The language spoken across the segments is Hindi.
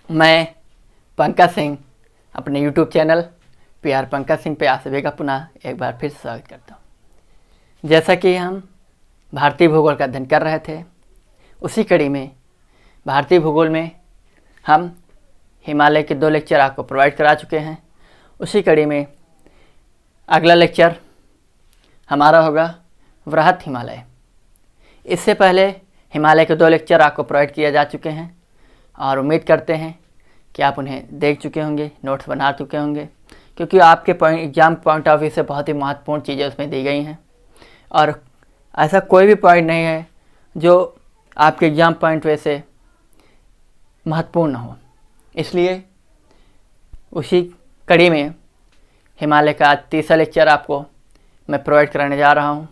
मैं पंकज सिंह अपने YouTube channel PR Pankaj Singh पे आप सभी का पुनः एक बार फिर से स्वागत करता हूँ। जैसा कि हम भारतीय भूगोल का अध्ययन कर रहे थे, उसी कड़ी में भारतीय भूगोल में हम हिमालय के 2 लेक्चर आपको प्रोवाइड करा चुके हैं। उसी कड़ी में अगला लेक्चर हमारा होगा वृहत हिमालय। इससे पहले हिमालय के 2 लेक्चर आपको प्रोवाइड किए जा चुके हैं और उम्मीद करते हैं कि आप उन्हें देख चुके होंगे, नोट्स बना चुके होंगे, क्योंकि आपके एग्ज़ाम पॉइंट ऑफ व्यू से बहुत ही महत्वपूर्ण चीज़ें उसमें दी गई हैं और ऐसा कोई भी पॉइंट नहीं है जो आपके एग्ज़ाम पॉइंट व्यू से महत्वपूर्ण हो। इसलिए उसी कड़ी में हिमालय का आज 3रा लेक्चर आपको मैं प्रोवाइड कराने जा रहा हूँ,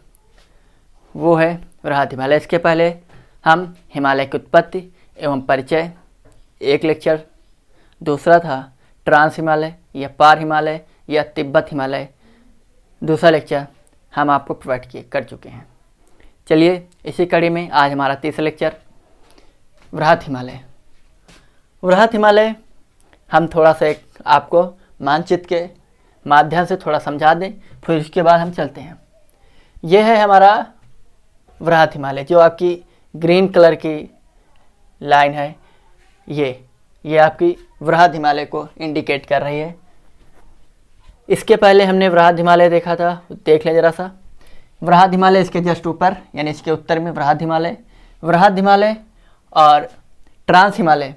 वो है वृहत हिमालय। इसके पहले हम हिमालय की उत्पत्ति एवं परिचय एक लेक्चर, दूसरा था ट्रांस हिमालय या पार हिमालय या तिब्बत हिमालय, दूसरा लेक्चर हम आपको प्रोवाइड कर चुके हैं। चलिए इसी कड़ी में आज हमारा 3रा लेक्चर वृहत हिमालय। वृहत हिमालय हम थोड़ा सा आपको मानचित्र के माध्यम से थोड़ा समझा दें, फिर उसके बाद हम चलते हैं। यह है हमारा वृहत हिमालय, जो आपकी ग्रीन कलर की लाइन है, ये आपकी वृहत हिमालय को इंडिकेट कर रही है। इसके पहले हमने वृहत हिमालय देखा था, देख लें ज़रा सा। वृहत हिमालय इसके जस्ट ऊपर यानी इसके उत्तर में वृहत हिमालय और ट्रांस हिमालय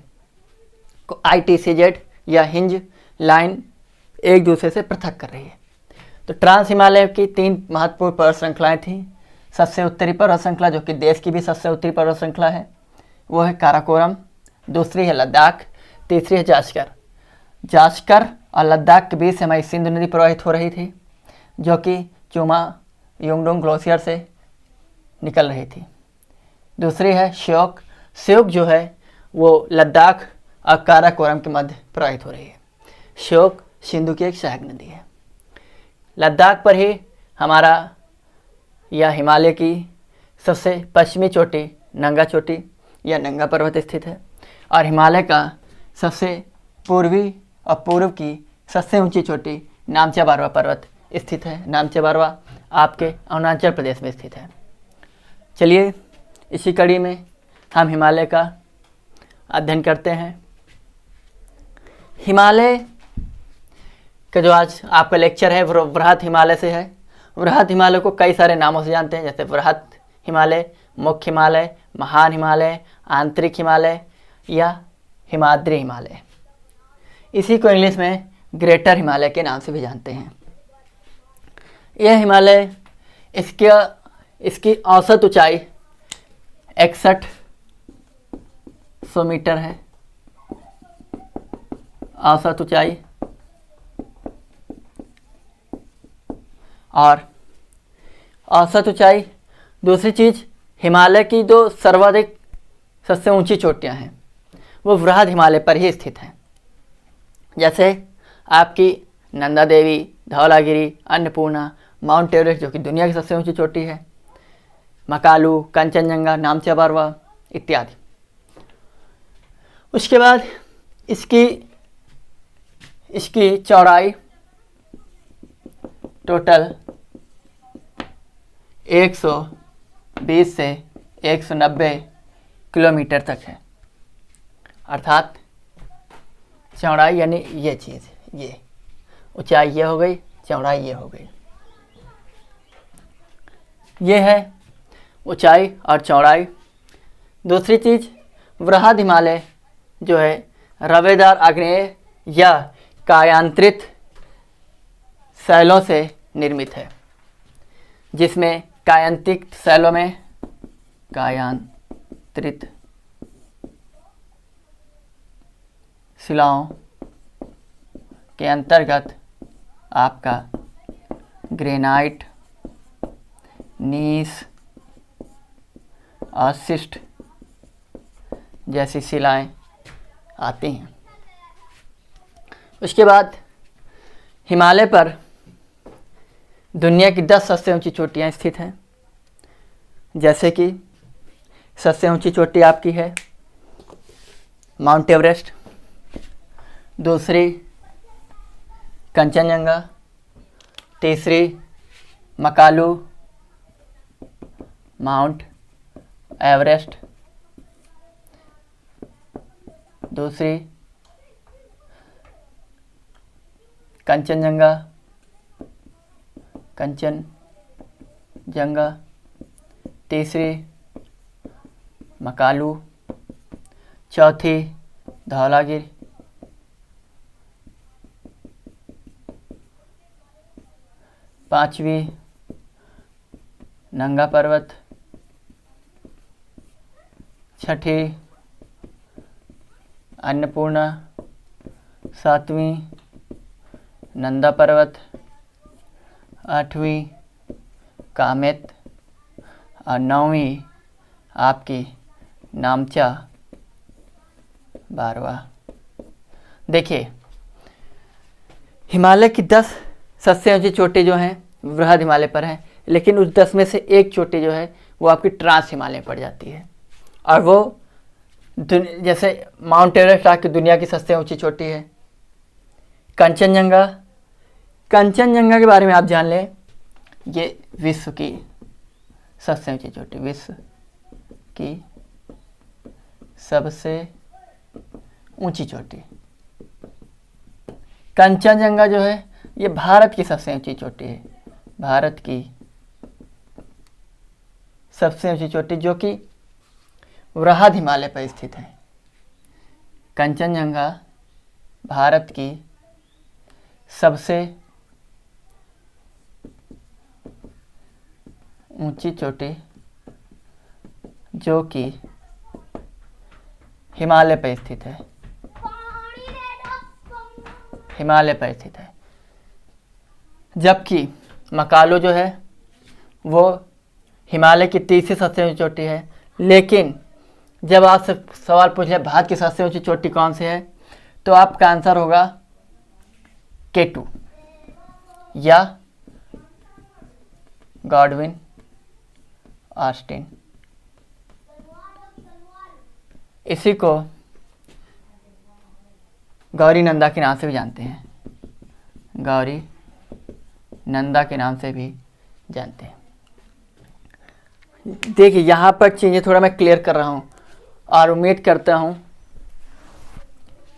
को ITCZ या हिंज लाइन एक दूसरे से पृथक कर रही है। तो ट्रांस हिमालय की 3 महत्वपूर्ण पर्वत श्रृंखलाएँ थीं। सबसे उत्तरी पर्वत श्रृंखला, जो कि देश की भी सबसे उत्तरी पर्वत श्रृंखला है, वो है काराकोरम। दूसरी है लद्दाख, तीसरी है जास्कर और लद्दाख के बीच से हमारी सिंधु नदी प्रवाहित हो रही थी, जो कि चुमा युंगडोंग ग्लेशियर से निकल रही थी। दूसरी है श्योक जो है वो लद्दाख और काराकोरम के मध्य प्रवाहित हो रही है। श्योक सिंधु की एक सहायक नदी है। लद्दाख पर ही हमारा या हिमालय की सबसे पश्चिमी चोटी नंगा चोटी या नंगा पर्वत स्थित है और हिमालय का सबसे पूर्वी और पूर्व की सबसे ऊंची चोटी नामच्या बारवा पर्वत स्थित है। नामच्या बारवा आपके अरुणाचल प्रदेश में स्थित है। चलिए इसी कड़ी में हम हिमालय का अध्ययन करते हैं। हिमालय का जो आज आपका लेक्चर है वृहत हिमालय से है। वृहत हिमालय को कई सारे नामों से जानते हैं, जैसे वृहत हिमालय, मुख्य हिमालय, महान हिमालय, आंतरिक हिमालय या हिमाद्री हिमालय। इसी को इंग्लिश में ग्रेटर हिमालय के नाम से भी जानते हैं। यह हिमालय इसकी औसत ऊंचाई 6100 मीटर है। औसत ऊंचाई। और औसत ऊंचाई, दूसरी चीज़, हिमालय की जो सर्वाधिक सबसे ऊंची चोटियां हैं वो वृहत हिमालय पर ही स्थित हैं। जैसे आपकी नंदा देवी, धौलागिरी, अन्नपूर्णा, माउंट एवरेस्ट जो कि दुनिया की सबसे ऊंची चोटी है, मकालू, कंचनजंगा, नामच्या बारवा इत्यादि। उसके बाद इसकी चौड़ाई टोटल 120 से 190 किलोमीटर तक है। अर्थात चौड़ाई यानी ये चीज़, ये ऊंचाई ये हो गई, चौड़ाई ये हो गई। ये है ऊंचाई और चौड़ाई। दूसरी चीज़, वृहत हिमालय जो है रवेदार आग्नेय या कायांतरित शैलों से निर्मित है, जिसमें कायांतरित शैलों में कायांतरित शिलाओं के अंतर्गत आपका ग्रेनाइट, नीस और शिस्ट जैसी शिलाएं आती हैं। उसके बाद हिमालय पर दुनिया की 10 सबसे ऊंची चोटियां स्थित हैं, जैसे कि सबसे ऊंची चोटी आपकी है माउंट एवरेस्ट, दूसरी कंचनजंगा, तीसरी मकालू माउंट एवरेस्ट, दूसरी कंचनजंगा कंचनजंगा, तीसरी मकालू, चौथी धौलागिरी, पांचवी नंगा पर्वत, छठी अन्नपूर्णा, सातवीं नंदा पर्वत, आठवीं कामेत और नौवीं आपकी नामचा बारवा। देखिए, हिमालय की 10 सबसे ऊंची चोटी जो हैं बृहद हिमालय पर हैं, लेकिन उस 10 में से एक चोटी जो है वो आपकी ट्रांस हिमालय पड़ जाती है, और वो जैसे माउंट एवरेस्ट आपकी दुनिया की सबसे ऊंची चोटी है। कंचनजंगा, कंचनजंगा के बारे में आप जान लें, ये विश्व की सबसे ऊंची चोटी, विश्व की सबसे ऊंची चोटी। कंचनजंगा जो है ये भारत की सबसे ऊंची चोटी है, भारत की सबसे ऊंची चोटी जो कि वृहद हिमालय पर स्थित है। कंचनजंगा भारत की सबसे ऊंची चोटी जो कि हिमालय पर स्थित है, हिमालय पर स्थित है। जबकि मकालू जो है वो हिमालय की तीसरी सबसे ऊंची चोटी है। लेकिन जब आपसे सवाल पूछ लिया भारत की सबसे ऊंची चोटी कौन सी है, तो आपका आंसर होगा K2 या गॉडविन ऑस्टिन। इसी को गौरी नंदा के नाम से भी जानते हैं, गौरी नंदा के नाम से भी जानते हैं। देखिए, यहाँ पर चीज़ें थोड़ा मैं क्लियर कर रहा हूँ और उम्मीद करता हूँ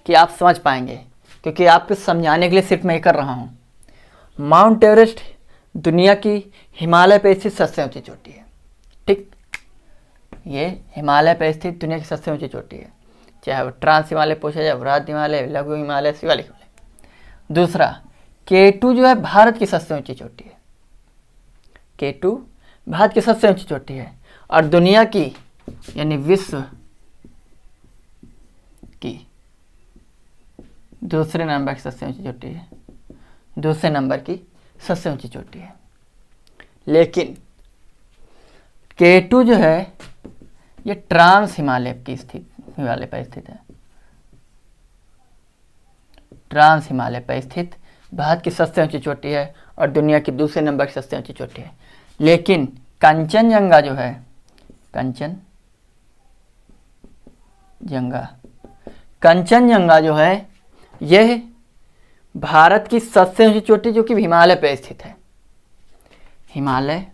कि आप समझ पाएंगे, क्योंकि आपको समझाने के लिए सिर्फ मैं कर रहा हूँ। माउंट एवरेस्ट दुनिया की हिमालय पर स्थित सबसे ऊंची चोटी है। ठीक, ये हिमालय पर स्थित दुनिया की सबसे ऊंची चोटी है, चाहे वो ट्रांस हिमालय पूछा जाए, वृहद हिमालय, लघु हिमालय, शिवालिक हिमालय। दूसरा K2 जो है भारत की सबसे ऊंची चोटी है, K2 भारत की सबसे ऊंची चोटी है, और दुनिया की यानी विश्व की दूसरे नंबर की सबसे ऊंची चोटी है, दूसरे नंबर की सबसे ऊंची चोटी है। लेकिन K2 जो है ये ट्रांस हिमालय की स्थित हिमालय पर स्थित है, ट्रांस हिमालय पर स्थित भारत की सबसे ऊंची चोटी है और दुनिया की दूसरे नंबर की सबसे ऊंची चोटी है। लेकिन कंचनजंगा जो है, कंचनजंगा जो है यह भारत की सबसे ऊंची चोटी जो कि हिमालय पर स्थित है, हिमालय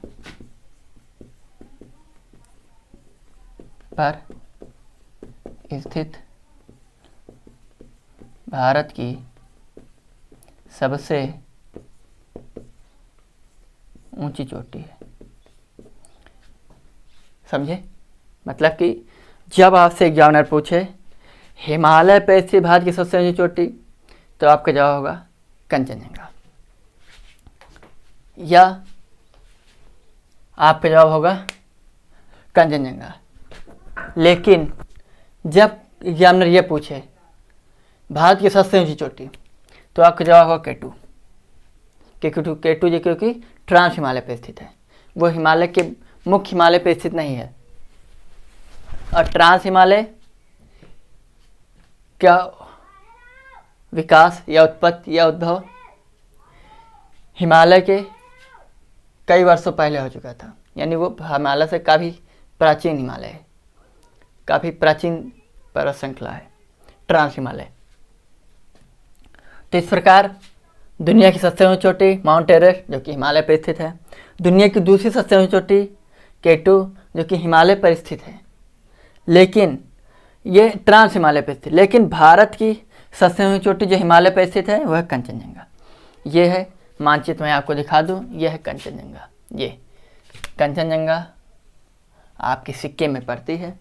पर स्थित भारत की सबसे ऊंची चोटी है। समझे? मतलब कि जब आपसे एग्जामिनर पूछे हिमालय पर स्थित भारत की सबसे ऊंची चोटी, तो आपका जवाब होगा कंचनजंगा, या आपका जवाब होगा कंचनजंगा। लेकिन जब एग्जामिनर ये पूछे भारत की सबसे ऊंची चोटी, तो आपका जवाब होगा K2 जो क्योंकि ट्रांस हिमालय पर स्थित है, वो हिमालय के मुख्य हिमालय पर स्थित नहीं है। और ट्रांस हिमालय का विकास या उत्पत्ति या उद्भव हिमालय के कई वर्षों पहले हो चुका था, यानी वो हिमालय से काफ़ी प्राचीन हिमालय है, काफ़ी प्राचीन पर्वत श्रृंखला है ट्रांस हिमालय। तो इस प्रकार दुनिया की सबसे ऊंची चोटी माउंट एवरेस्ट जो कि हिमालय पर स्थित है, दुनिया की दूसरी सबसे ऊंची चोटी K2 जो कि हिमालय पर स्थित है, लेकिन ये ट्रांस हिमालय पर स्थित, लेकिन भारत की सबसे ऊंची चोटी जो हिमालय पर स्थित है वह कंचनजंगा। ये है मानचित्र में आपको दिखा दूं, यह है कंचनजंगा। ये कंचनजंगा आपके सिक्के में पड़ती है,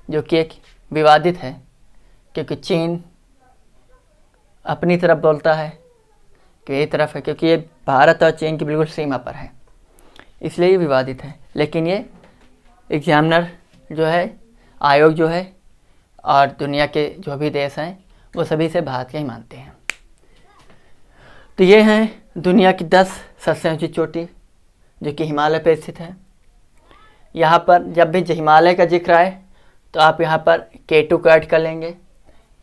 जो कि एक विवादित है, क्योंकि चीन अपनी तरफ बोलता है कि ये तरफ है, क्योंकि ये भारत और चीन की बिल्कुल सीमा पर है, इसलिए ये विवादित है। लेकिन ये एग्जामिनर जो है, आयोग जो है, और दुनिया के जो भी देश हैं वो सभी से भारत का ही मानते हैं। तो ये हैं दुनिया की 10 सबसे ऊंची चोटी जो कि हिमालय पर स्थित है। यहाँ पर जब भी हिमालय का जिक्र आए तो आप यहाँ पर K2 को ऐड कर लेंगे,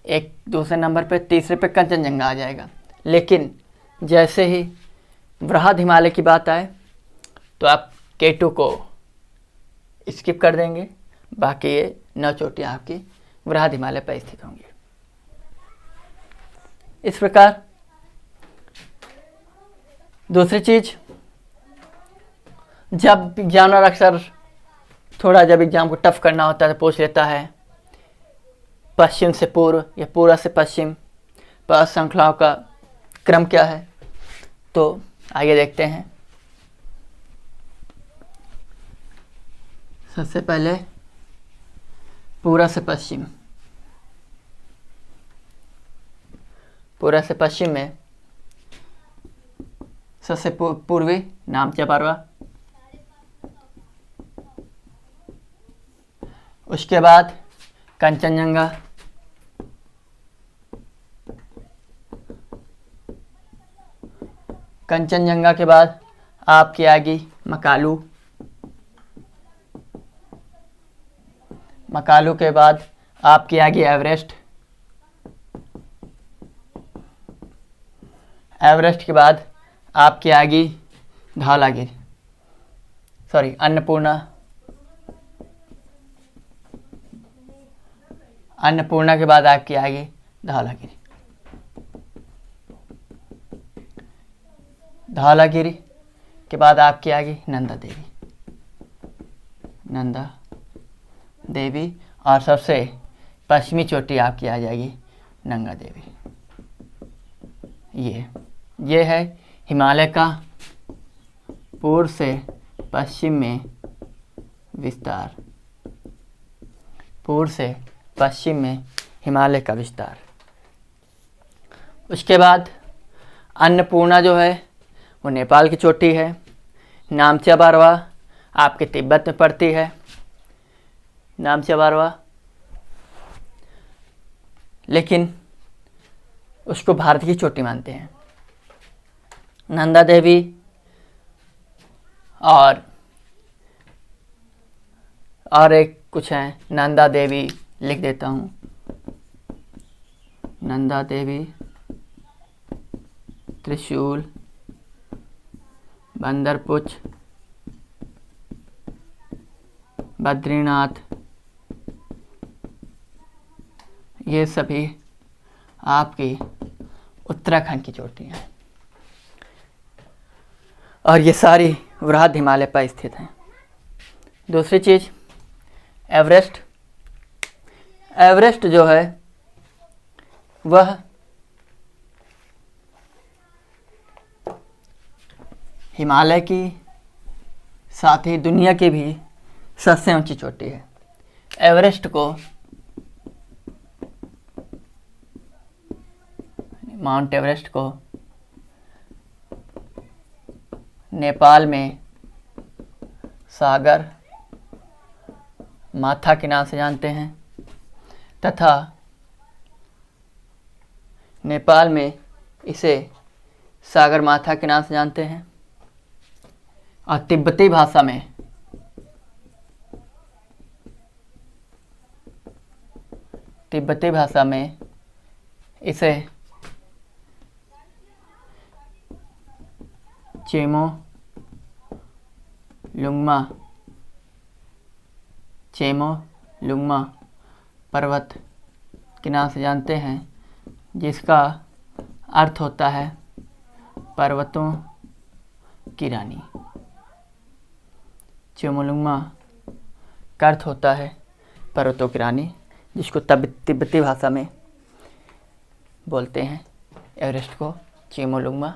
एक दूसरे नंबर पे, तीसरे पे कंचनजंगा आ जाएगा। लेकिन जैसे ही वृहद हिमालय की बात आए तो आप K2 को स्किप कर देंगे, बाकी ये 9 चोटियाँ आपकी वृहद हिमालय पर स्थित होंगी। इस प्रकार दूसरी चीज, जब एग्जामिनर अक्सर थोड़ा जब एग्जाम को टफ करना होता है तो पूछ लेता है पश्चिम से पूर्व या पूर्व से पश्चिम पद श्रृंखलाओं का क्रम क्या है। तो आइए देखते हैं। सबसे पहले पूर्व से पश्चिम, पूर्व से पश्चिम में सबसे पूर्वी नामच्या परवा, उसके बाद कंचनजंगा, कंचनजंगा के बाद आपकी आएगी मकालू, मकालू के बाद आपकी आएगी एवरेस्ट, एवरेस्ट के बाद आपकी आएगी धौलागिरी, सॉरी अन्नपूर्णा, अन्नपूर्णा के बाद आपकी आएगी धौलागिरी, धौलागिरी के बाद आपकी आएगी नंदा देवी, नंदा देवी, और सबसे पश्चिमी चोटी आपकी आ जाएगी नंगा देवी। ये है हिमालय का पूर्व से पश्चिम में विस्तार, पूर्व से पश्चिम में हिमालय का विस्तार। उसके बाद अन्नपूर्णा जो है वो नेपाल की चोटी है, नामच्या बारवा आपके तिब्बत में पड़ती है, नामच्या बारवा, लेकिन उसको भारत की चोटी मानते हैं। नंदा देवी और एक कुछ है, नंदा देवी लिख देता हूँ, नंदा देवी, त्रिशूल, बंदरपुच, बद्रीनाथ, ये सभी आपकी उत्तराखंड की चोटियाँ हैं, और ये सारी वृहद हिमालय पर स्थित हैं। दूसरी चीज़ एवरेस्ट, एवरेस्ट जो है वह हिमालय की साथ ही दुनिया की भी सबसे ऊंची चोटी है। एवरेस्ट को माउंट एवरेस्ट को नेपाल में सागर माथा के नाम से जानते हैं, तथा नेपाल में इसे सागर माथा के नाम से जानते हैं, और तिब्बती भाषा में इसे चेमो लुंगमा पर्वत के नाम से जानते हैं, जिसका अर्थ होता है पर्वतों की रानी। चोमोलुंगमा का अर्थ होता है पर्वतों की रानी, जिसको तिब्बती भाषा में बोलते हैं एवरेस्ट को चोमोलुंगमा।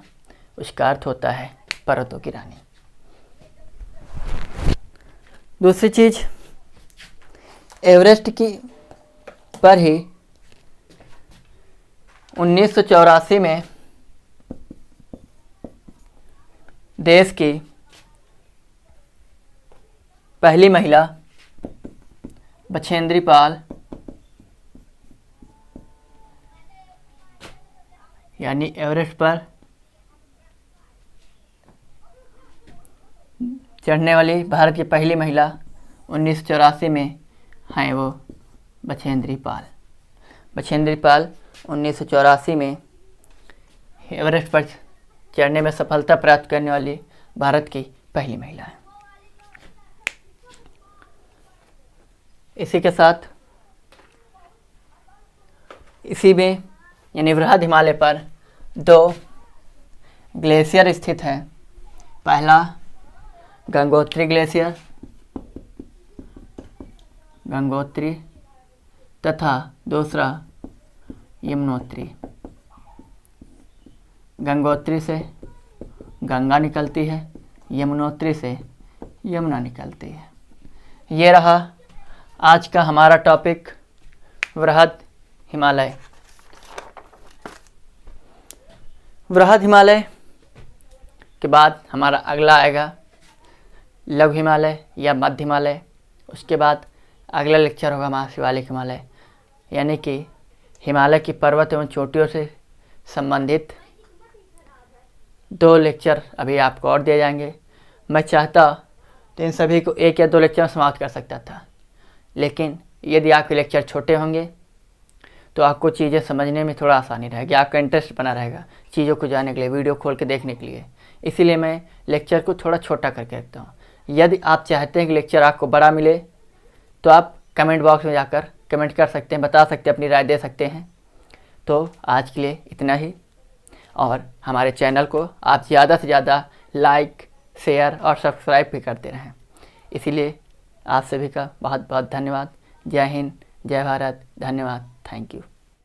उसका अर्थ होता है पर्वतों की रानी। दूसरी चीज़, एवरेस्ट की पर ही 1984 में देश की पहली महिला बछेंद्री पाल यानी एवरेस्ट पर चढ़ने वाली भारत की पहली महिला 1984 में हैं वो बछेंद्री पाल। बछेंद्री पाल 1984 में एवरेस्ट पर चढ़ने में सफलता प्राप्त करने वाली भारत की पहली महिला है। इसी के साथ इसी में यानी वृहद हिमालय पर 2 ग्लेशियर स्थित हैं। पहला गंगोत्री ग्लेशियर, गंगोत्री, तथा दूसरा यमुनोत्री। गंगोत्री से गंगा निकलती है, यमुनोत्री से यमुना निकलती है। ये रहा आज का हमारा टॉपिक, वृहद हिमालय। वृहद हिमालय के बाद हमारा अगला आएगा लघु हिमालय या मध्य हिमालय। उसके बाद अगला लेक्चर होगा महाशिवालिक हिमालय, यानी कि हिमालय की पर्वत एवं चोटियों से संबंधित 2 लेक्चर अभी आपको और दिए जाएंगे। मैं चाहता तो इन सभी को 1 या 2 लेक्चर में समाप्त कर सकता था, लेकिन यदि आपके लेक्चर छोटे होंगे तो आपको चीज़ें समझने में थोड़ा आसानी रहेगी, आपका इंटरेस्ट बना रहेगा चीज़ों को जानने के लिए, वीडियो खोल के देखने के लिए। इसीलिए मैं लेक्चर को थोड़ा छोटा करके रखता हूँ। यदि आप चाहते हैं कि लेक्चर आपको बड़ा मिले तो आप कमेंट बॉक्स में जाकर कमेंट कर सकते हैं, बता सकते हैं, अपनी राय दे सकते हैं। तो आज के लिए इतना ही, और हमारे चैनल को आप ज़्यादा से ज़्यादा लाइक, शेयर और सब्सक्राइब भी करते रहें। इसीलिए आप सभी का बहुत बहुत धन्यवाद। जय हिंद, जय भारत, धन्यवाद, थैंक यू।